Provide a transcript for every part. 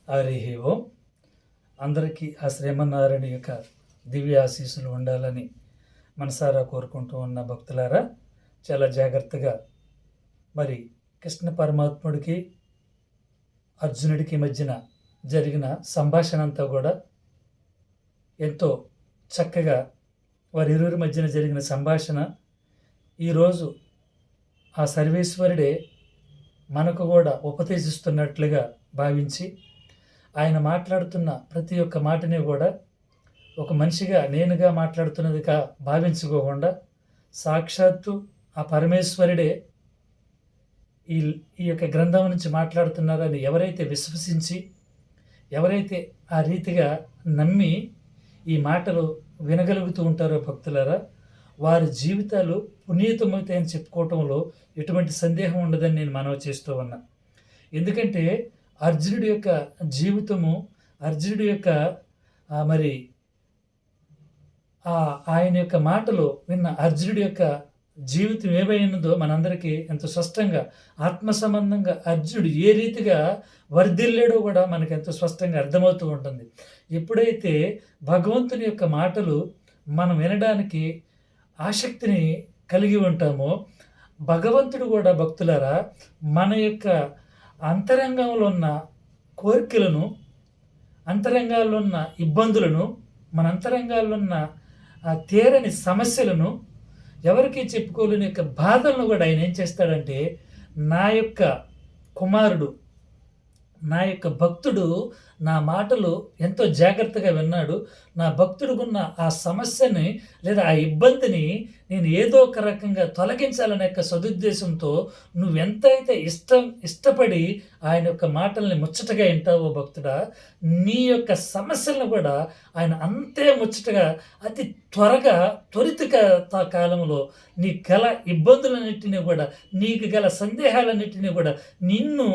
హరి ఓం. అందరికీ ఆ శ్రీమన్నారాయణ యొక్క దివ్య ఆశీస్సులు ఉండాలని మనసారా కోరుకుంటూ ఉన్న భక్తులారా, చాలా జాగ్రత్తగా మరి కృష్ణ పరమాత్ముడికి అర్జునుడికి మధ్యన జరిగిన సంభాషణ అంతా కూడా ఎంతో చక్కగా వారిరువురి మధ్యన జరిగిన సంభాషణ ఈరోజు ఆ సర్వేశ్వరుడే మనకు కూడా ఉపదేశిస్తున్నట్లుగా భావించి ఆయన మాట్లాడుతున్న ప్రతి ఒక్క మాటని కూడా ఒక మనిషిగా నేనుగా మాట్లాడుతున్నదిగా భావించుకోకుండా సాక్షాత్తు ఆ పరమేశ్వరుడే ఈ ఈ యొక్క గ్రంథం నుంచి మాట్లాడుతున్నారని ఎవరైతే విశ్వసించి, ఎవరైతే ఆ రీతిగా నమ్మి ఈ మాటలు వినగలుగుతూ ఉంటారో భక్తులారా, వారి జీవితాలు పునీతమవుతాయని చెప్పుకోవటంలో ఎటువంటి సందేహం ఉండదని నేను మనవి చేస్తూ ఉన్నా. ఎందుకంటే అర్జునుడి యొక్క జీవితము, అర్జునుడి యొక్క మరి ఆయన యొక్క మాటలు విన్న అర్జునుడి యొక్క జీవితం ఏమైనదో మనందరికీ ఎంతో స్పష్టంగా ఆత్మ సంబంధంగా అర్జునుడు ఏ రీతిగా వర్ధిల్లాడో కూడా మనకు ఎంతో స్పష్టంగా అర్థమవుతూ ఉంటుంది. ఎప్పుడైతే భగవంతుని యొక్క మాటలు మనం వినడానికి ఆసక్తిని కలిగి ఉంటామో, భగవంతుడు కూడా భక్తులారా మన యొక్క అంతరంగంలో ఉన్న కోరికలను, అంతరంగాల్లో ఉన్న ఇబ్బందులను, మన అంతరంగాల్లో ఉన్న తీరని సమస్యలను, ఎవరికి చెప్పుకోలేని యొక్క బాధలను కూడా ఆయన ఏం చేస్తాడంటే, నా యొక్క కుమారుడు, నా యొక్క భక్తుడు నా మాటలు ఎంతో జాగ్రత్తగా విన్నాడు, నా భక్తుడుకున్న ఆ సమస్యని లేదా ఆ ఇబ్బందిని నేను ఏదో ఒక రకంగా తొలగించాలనే యొక్క సదుద్దేశంతో నువ్వెంతైతే ఇష్టపడి ఆయన యొక్క మాటల్ని ముచ్చటగా వింటావో భక్తుడా, నీ యొక్క సమస్యలను కూడా ఆయన అంతే ముచ్చటగా అతి త్వరగా కాలంలో నీ గల ఇబ్బందులన్నిటినీ కూడా, నీకు గల సందేహాలన్నిటినీ కూడా, నిన్ను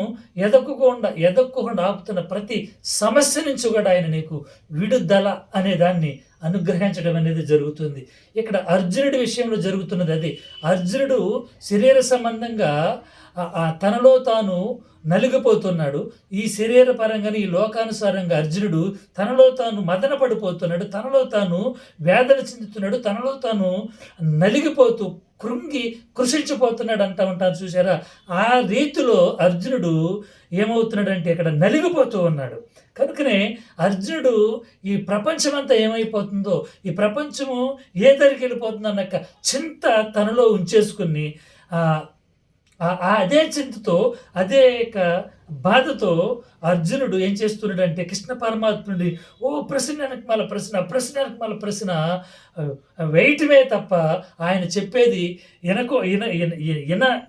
ఎదక్కకుండా ఆపుతున్న ప్రతి సమస్య నుంచి కూడా ఆయన నీకు విడుదల అనే దాన్ని అనుగ్రహించడం అనేది జరుగుతుంది. ఇక్కడ అర్జునుడి విషయంలో జరుగుతున్నది అది. అర్జునుడు శరీర సంబంధంగా తనలో తాను నలిగిపోతున్నాడు. ఈ శరీర పరంగానే, ఈ లోకానుసారంగా అర్జునుడు తనలో తాను మదన పడిపోతున్నాడు, తనలో తాను వేదన చెందుతున్నాడు, తనలో తాను నలిగిపోతూ కృషించిపోతున్నాడు అంటూ ఉంటారు చూసారా. ఆ రీతిలో అర్జునుడు ఏమవుతున్నాడంటే ఇక్కడ నలిగిపోతూ ఉన్నాడు. కనుకనే అర్జునుడు ఈ ప్రపంచమంతా ఏమైపోతుందో, ఈ ప్రపంచము ఏ దరికి వెళ్ళిపోతుందన్న చింత తనలో ఉంచేసుకుని అదే చింతతో, అదే బాధతో అర్జునుడు ఏం చేస్తున్నాడంటే కృష్ణ పరమాత్ముడి ప్రశ్నకు మళ్ళీ ప్రశ్న వేయటమే తప్ప ఆయన చెప్పేది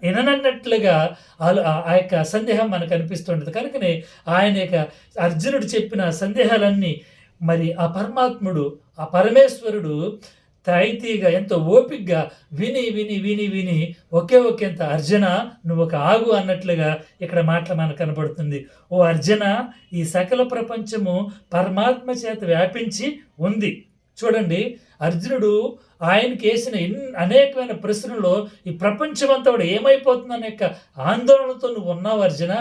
విననన్నట్లుగా ఆ యొక్క సందేహం మనకు అనిపిస్తుంటుంది. కనుకనే ఆయన యొక్క అర్జునుడు చెప్పిన సందేహాలన్నీ మరి ఆ పరమాత్ముడు, ఆ పరమేశ్వరుడు తాయితీగా ఎంతో ఓపికగా విని ఒకేంత అర్జున నువ్వు ఒక ఆగు అన్నట్లుగా ఇక్కడ మాటలు మనకు కనబడుతుంది. ఓ అర్జున, ఈ సకల ప్రపంచము పరమాత్మ చేత వ్యాపించి ఉంది. చూడండి, అర్జునుడు ఆయనకి వేసిన అనేకమైన ప్రశ్నల్లో ఈ ప్రపంచమంతా కూడా ఏమైపోతుందనే యొక్క ఆందోళనతో నువ్వు ఉన్నావు అర్జున.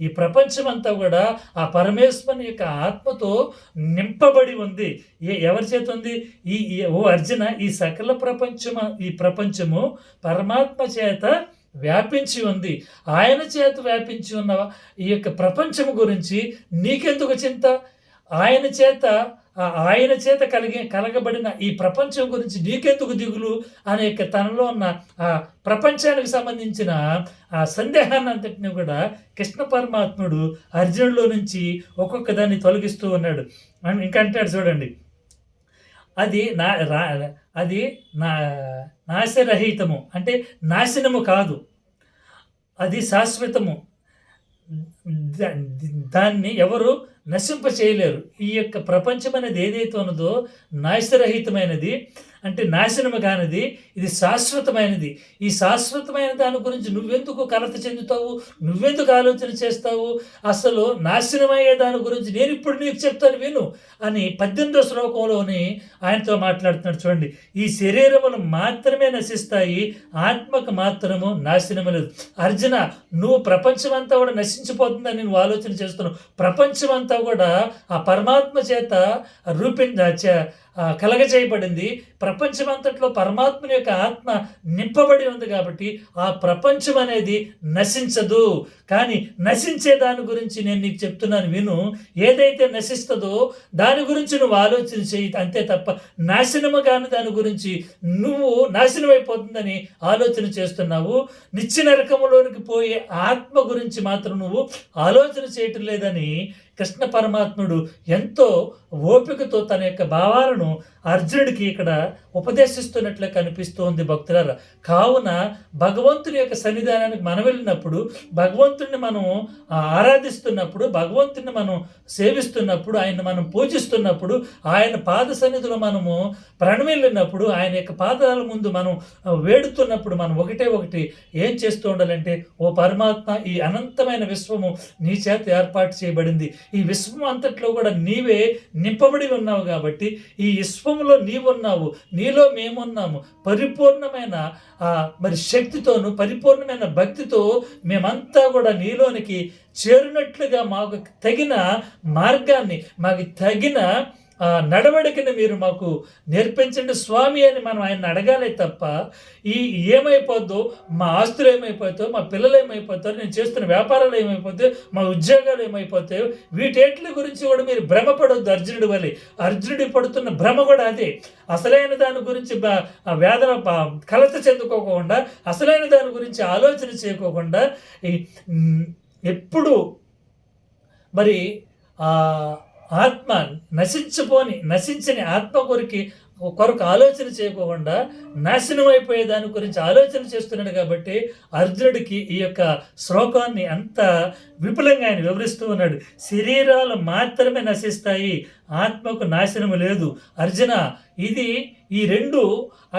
ఈ ప్రపంచమంతా కూడా ఆ పరమేశ్వరుని యొక్క ఆత్మతో నింపబడి ఉంది. ఎవరి చేత ఉంది? ఓ అర్జున, ఈ సకల ప్రపంచము పరమాత్మ చేత వ్యాపించి ఉంది. ఆయన చేత వ్యాపించి ఉన్న ఈ యొక్క ప్రపంచము గురించి నీకెందుకు చింత? ఆయన చేత కలగబడిన ఈ ప్రపంచం గురించి నీకెందుకు దిగులు అనే తనలో ఉన్న ఆ ప్రపంచానికి సంబంధించిన ఆ సందేహాన్ని అంతటిని కూడా కృష్ణ పరమాత్ముడు అర్జునుడిలో నుంచి ఒక్కొక్క దాన్ని తొలగిస్తూ ఉన్నాడు. ఇంకా అంటాడు చూడండి, అది నాశరహితము, అంటే నాశనము కాదు, అది శాశ్వతము, దాన్ని ఎవరు నశింప చేయలేరు. ఈ యొక్క ప్రపంచం అనేది ఏదైతే ఉన్నదో నాశరహితమైనది, అంటే నాశనము కానిది, ఇది శాశ్వతమైనది. ఈ శాశ్వతమైన దాని గురించి నువ్వెందుకు కలత చెందుతావు? నువ్వెందుకు ఆలోచన చేస్తావు? అసలు నాశనమయ్యే దాని గురించి నేనిప్పుడు నీకు చెప్తాను విను అని 18వ శ్లోకంలోని ఆయనతో మాట్లాడుతున్నాడు చూడండి. ఈ శరీరములు మాత్రమే నశిస్తాయి, ఆత్మకు మాత్రము నాశనము లేదు. అర్జున, నువ్వు ప్రపంచమంతా కూడా నశించిపోతుందని నువ్వు ఆలోచన చేస్తున్నావు. ప్రపంచమంతా కూడా ఆ పరమాత్మ చేత కలగజేయబడింది. ప్రపంచమంతట్లో పరమాత్మని యొక్క ఆత్మ నింపబడి ఉంది కాబట్టి ఆ ప్రపంచం అనేది నశించదు. కానీ నశించే దాని గురించి నేను నీకు చెప్తున్నాను విను. ఏదైతే నశిస్తుందో దాని గురించి నువ్వు ఆలోచన చేయి అంతే తప్ప నాశనము కాని దాని గురించి నువ్వు నాశనం అయిపోతుందని ఆలోచన చేస్తున్నావు. నిత్య నరకములోనికి పోయే ఆత్మ గురించి మాత్రం నువ్వు ఆలోచన చేయటం లేదని కృష్ణ పరమాత్ముడు ఎంతో ఓపికతో తన యొక్క భావాలను అర్జునుడికి ఇక్కడ ఉపదేశిస్తున్నట్లే కనిపిస్తోంది భక్తులారా. కావున భగవంతుని యొక్క సన్నిధానానికి మనం వెళ్ళినప్పుడు, భగవంతుడిని మనం ఆరాధిస్తున్నప్పుడు, భగవంతుని మనం సేవిస్తున్నప్పుడు, ఆయన్ని మనం పూజిస్తున్నప్పుడు, ఆయన పాద సన్నిధిలో మనము ప్రణమిల్లినప్పుడు, ఆయన యొక్క పాదాల ముందు మనం వేడుతున్నప్పుడు మనం ఒకటి ఏం చేస్తూ ఉండాలంటే, ఓ పరమాత్మ, ఈ అనంతమైన విశ్వము నీ చేత ఏర్పాటు చేయబడింది. ఈ విశ్వం అంతట్లో కూడా నీవే నింపబడి ఉన్నావు కాబట్టి ఈ విశ్వంలో నీవున్నావు, నీలో మేమున్నాము. పరిపూర్ణమైన మరి శక్తితోను, పరిపూర్ణమైన భక్తితో మేమంతా కూడా నీలోనికి చేరినట్లుగా మాకు తగిన మార్గాన్ని, మాకు తగిన నడవడికని మీరు మాకు నేర్పించండి స్వామి అని మనం ఆయన అడగాలి తప్ప ఏమైపోద్దో, మా ఆస్తులు ఏమైపోతాయో, మా పిల్లలు ఏమైపోతారో, నేను చేస్తున్న వ్యాపారాలు ఏమైపోతాయో, మా ఉద్యోగాలు ఏమైపోతాయో, వీటేట్ల గురించి కూడా మీరు భ్రమపడొద్దు అర్జునుడి వల్ల. అర్జునుడి పడుతున్న భ్రమ కూడా అదే. అసలైన దాని గురించి వేదన కలత చెందుకోకుండా, అసలైన దాని గురించి ఆలోచన చేయకోకుండా ఎప్పుడు మరి ఆత్మ నశించని ఆత్మ కొరకు ఆలోచన చేయకుండా నాశనం అయిపోయే దాని గురించి ఆలోచన చేస్తున్నాడు. కాబట్టి అర్జునుడికి ఈ యొక్క శ్లోకాన్ని అంత విపులంగా ఆయన వివరిస్తూ ఉన్నాడు. శరీరాలు మాత్రమే నశిస్తాయి, ఆత్మకు నాశనము లేదు. అర్జున, ఈ రెండు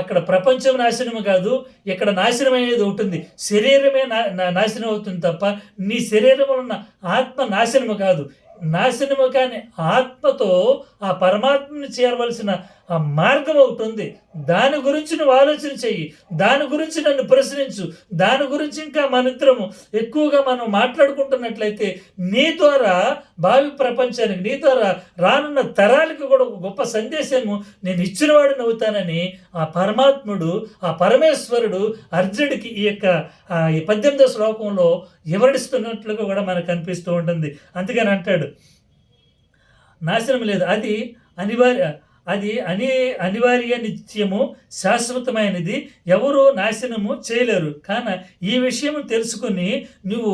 అక్కడ ప్రపంచం నాశనము కాదు, ఇక్కడ నాశనం అనేది ఉంటుంది. శరీరమే నాశనం అవుతుంది తప్ప నీ శరీరంలో ఉన్న ఆత్మ నాశనము కాదు. నాశనము కాని ఆత్మతో ఆ పరమాత్మని చేరవలసిన ఆ మార్గం అవుతుంది. దాని గురించి నువ్వు ఆలోచన చెయ్యి, దాని గురించి నన్ను ప్రశ్నించు, దాని గురించి ఇంకా మనిద్దరము ఎక్కువగా మనం మాట్లాడుకుంటున్నట్లయితే నీ ద్వారా భావి ప్రపంచానికి, నీ ద్వారా రానున్న తరాలకు కూడా ఒక గొప్ప సందేశము నేను ఇచ్చినవాడిని అవుతానని ఆ పరమాత్ముడు, ఆ పరమేశ్వరుడు అర్జునుడికి ఈ 18వ శ్లోకంలో వివరిస్తున్నట్లుగా కూడా మనకు అనిపిస్తూ ఉంటుంది. అందుకని అంటాడు, నాశనం లేదు, అది అనివార్య, నిత్యము, శాశ్వతమైనది, ఎవరు నాశనము చేయలేరు. కానీ ఈ విషయం తెలుసుకుని నువ్వు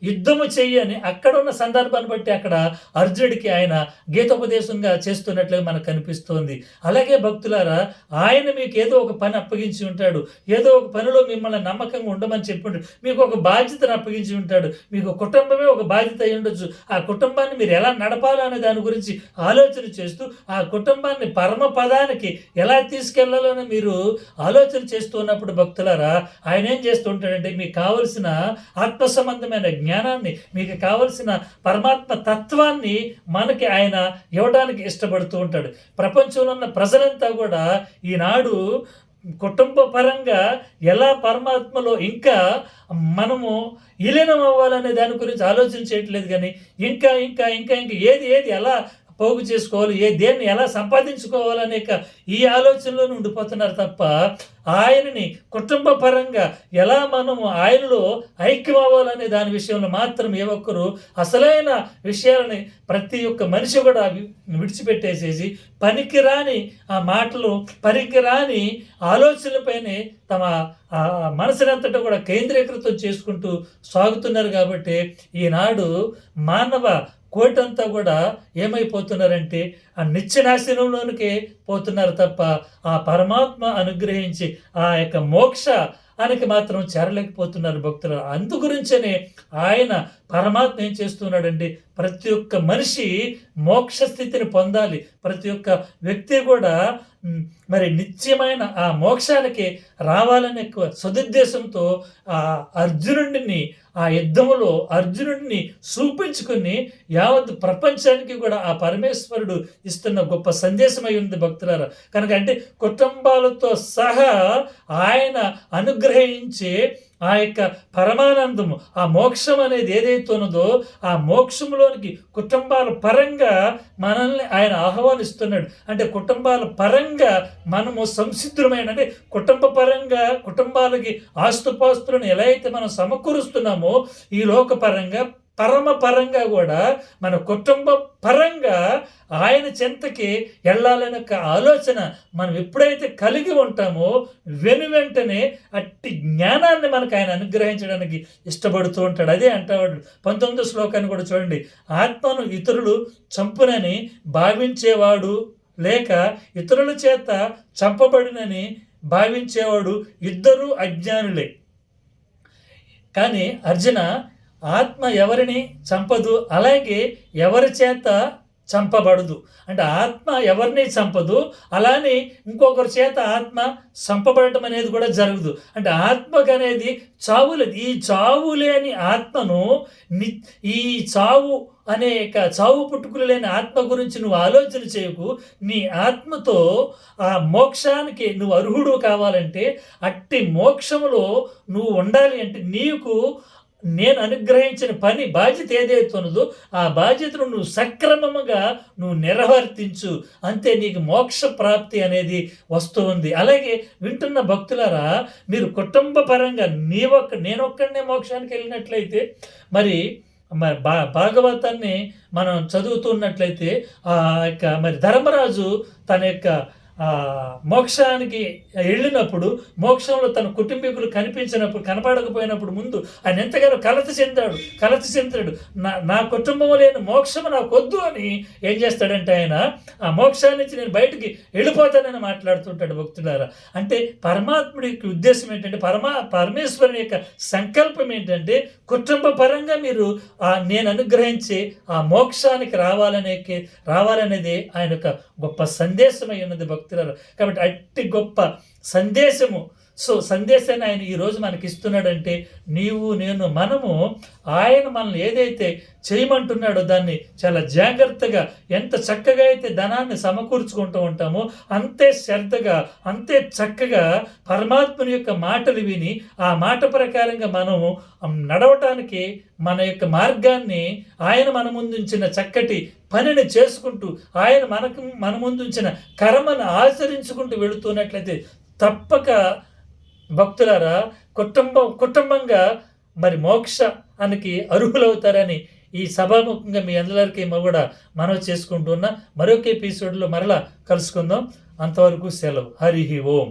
యుద్ధము చెయ్యని అక్కడ ఉన్న సందర్భాన్ని బట్టి అక్కడ అర్జునుడికి ఆయన గీతోపదేశంగా చేస్తున్నట్లుగా మనకు కనిపిస్తోంది. అలాగే భక్తులారా, ఆయన మీకు ఏదో ఒక పని అప్పగించి ఉంటాడు, ఏదో ఒక పనిలో మిమ్మల్ని నమ్మకంగా ఉండమని చెప్పి ఉంటాడు, మీకు ఒక బాధ్యతను అప్పగించి ఉంటాడు. మీకు కుటుంబమే ఒక బాధ్యత అయి ఉండొచ్చు. ఆ కుటుంబాన్ని మీరు ఎలా నడపాలనే దాని గురించి ఆలోచన చేస్తూ ఆ కుటుంబాన్ని పరమపదానికి ఎలా తీసుకెళ్లాలని మీరు ఆలోచన చేస్తున్నప్పుడు భక్తులారా, ఆయన ఏం చేస్తూ ఉంటాడంటే, మీకు కావలసిన ఆత్మ సంబంధమైన జ్ఞానాన్ని, మీకు కావలసిన పరమాత్మ తత్వాన్ని మనకి ఆయన ఇవ్వడానికి ఇష్టపడుతూ ఉంటాడు. ప్రపంచంలో ఉన్న ప్రజలంతా కూడా ఈనాడు కుటుంబ పరంగా ఎలా పరమాత్మలో ఇంకా మనము విలీనం అవ్వాలనే దాని గురించి ఆలోచన చేయట్లేదు. కానీ ఇంకా ఇంకా ఇంకా ఇంకా ఏది ఎలా పోగు చేసుకోవాలి, దేన్ని ఎలా సంపాదించుకోవాలనే ఈ ఆలోచనలోనే ఉండిపోతున్నారు తప్ప ఆయనని కుటుంబ పరంగా ఎలా మనము ఆయనలో ఐక్యం అవ్వాలనే దాని విషయంలో మాత్రం ఏ ఒక్కరు అసలైన విషయాలని ప్రతి ఒక్క మనిషి కూడా విడిచిపెట్టేసేసి పనికిరాని ఆ మాటలు, పనికిరాని ఆలోచనలపైనే తమ మనసునంతటా కూడా కేంద్రీకృతం చేసుకుంటూ సాగుతున్నారు. కాబట్టి ఈనాడు మానవ కోటంతా కూడా ఏమైపోతున్నారంటే ఆ నిత్యనాశనంలోనికే పోతున్నారు తప్ప ఆ పరమాత్మ అనుగ్రహించి ఆ యొక్క మోక్షానికి మాత్రం చేరలేకపోతున్నారు భక్తులు. అందు గురించనే ఆయన పరమాత్మ ఏం చేస్తున్నాడంటే ప్రతి ఒక్క మనిషి మోక్ష స్థితిని పొందాలి. ప్రతి ఒక్క వ్యక్తి కూడా మరి నిత్యమైన ఆ మోక్షానికి రావాలనే సదుద్దేశంతో అర్జునుడిని ఆ యుద్ధంలో అర్జునుడిని చూపించుకొని యావత్ ప్రపంచానికి కూడా ఆ పరమేశ్వరుడు ఇస్తున్న గొప్ప సందేశమై ఉంది భక్తులారా. కనుక అంటే కుటుంబాలతో సహా ఆయన అనుగ్రహించే ఆ యొక్క పరమానందము, ఆ మోక్షం అనేది ఏదైతే ఉన్నదో ఆ మోక్షంలోనికి కుటుంబాల పరంగా మనల్ని ఆయన ఆహ్వానిస్తున్నాడు. అంటే కుటుంబాల పరంగా మనము సంసిద్ధులమైన, అంటే కుటుంబ పరంగా కుటుంబాలకి ఆస్తుపాస్తులను ఎలా అయితే మనం సమకూరుస్తున్నామో ఈ లోక పరంగా పరమ పరంగా కూడా మన కుటుంబ పరంగా ఆయన చెంతకి వెళ్ళాలనే ఒక ఆలోచన మనం ఎప్పుడైతే కలిగి ఉంటామో వెంటనే అట్టి జ్ఞానాన్ని మనకు ఆయన అనుగ్రహించడానికి ఇష్టపడుతూ ఉంటాడు. అదే అంటాడు 19వ శ్లోకాన్ని కూడా చూడండి. ఆత్మను ఇతరులు చంపునని భావించేవాడు లేక ఇతరుల చేత చంపబడినని భావించేవాడు ఇద్దరూ అజ్ఞానులే. కానీ అర్జున, ఆత్మ ఎవరిని చంపదు, అలాగే ఎవరి చేత చంపబడదు. అంటే ఆత్మ ఎవరిని చంపదు, అలానే ఇంకొకరి చేత ఆత్మ చంపబడటం అనేది కూడా జరగదు. అంటే ఆత్మకు అనేది చావు లేదు. ఈ చావు లేని ఆత్మను ఈ చావు అనేక చావు పుట్టుకులు లేని ఆత్మ గురించి నువ్వు ఆలోచన చేయకు. నీ ఆత్మతో ఆ మోక్షానికి నువ్వు అర్హుడు కావాలంటే, అట్టి మోక్షములో నువ్వు ఉండాలి అంటే నీకు నేను అనుగ్రహించిన పని బాధ్యత ఏదైతే ఉన్నదో ఆ బాధ్యతను నువ్వు సక్రమంగా నువ్వు నిర్వర్తించు, అంతే నీకు మోక్ష ప్రాప్తి అనేది వస్తూ ఉంది. అలాగే వింటున్న భక్తులారా, మీరు కుటుంబ పరంగా నేనొక్కడనే మోక్షానికి వెళ్ళినట్లయితే మరి భాగవతాన్ని మనం చదువుతున్నట్లయితే మరి ధర్మరాజు తన యొక్క మోక్షానికి వెళ్ళినప్పుడు, మోక్షంలో తన కుటుంబీకులు కనపడకపోయినప్పుడు ముందు ఆయన ఎంతగానో కలత చెందాడు. నా కుటుంబం లేని మోక్షము నాకు వద్దు అని ఏం చేస్తాడంటే ఆయన ఆ మోక్షాన్ని నుంచి నేను బయటికి వెళ్ళిపోతానని మాట్లాడుతుంటాడు భక్తులారా. అంటే పరమాత్ముడి యొక్క ఉద్దేశం ఏంటంటే, పరమేశ్వరుని యొక్క సంకల్పం ఏంటంటే కుటుంబ పరంగా మీరు నేను అనుగ్రహించి ఆ మోక్షానికి రావాలనేది ఆయన యొక్క గొప్ప సందేశమై ఉన్నది భక్తులారా. కాబట్టి అట్టి గొప్ప సందేశాన్ని ఆయన ఈరోజు మనకి ఇస్తున్నాడంటే, మనము ఆయన మనల్ని ఏదైతే చేయమంటున్నాడో దాన్ని చాలా జాగ్రత్తగా, ఎంత చక్కగా అయితే ధనాన్ని సమకూర్చుకుంటూ ఉంటామో అంతే శ్రద్ధగా, అంతే చక్కగా పరమాత్ముని యొక్క మాటలు విని ఆ మాట ప్రకారంగా మనము నడవటానికి మన యొక్క మార్గాన్ని ఆయన మన ముందుంచిన చక్కటి పనిని చేసుకుంటూ, ఆయన మన ముందుంచిన కర్మను ఆచరించుకుంటూ వెళుతున్నట్లయితే తప్పక భక్తులారా కుటుంబంగా మరి మోక్షానికి అర్హులవుతారని ఈ సభాముఖంగా మీ అందరికీ కూడా మనవి చేసుకుంటున్నా. మరొక ఎపిసోడ్లో మరలా కలుసుకుందాం. అంతవరకు సెలవు. హరి ఓం.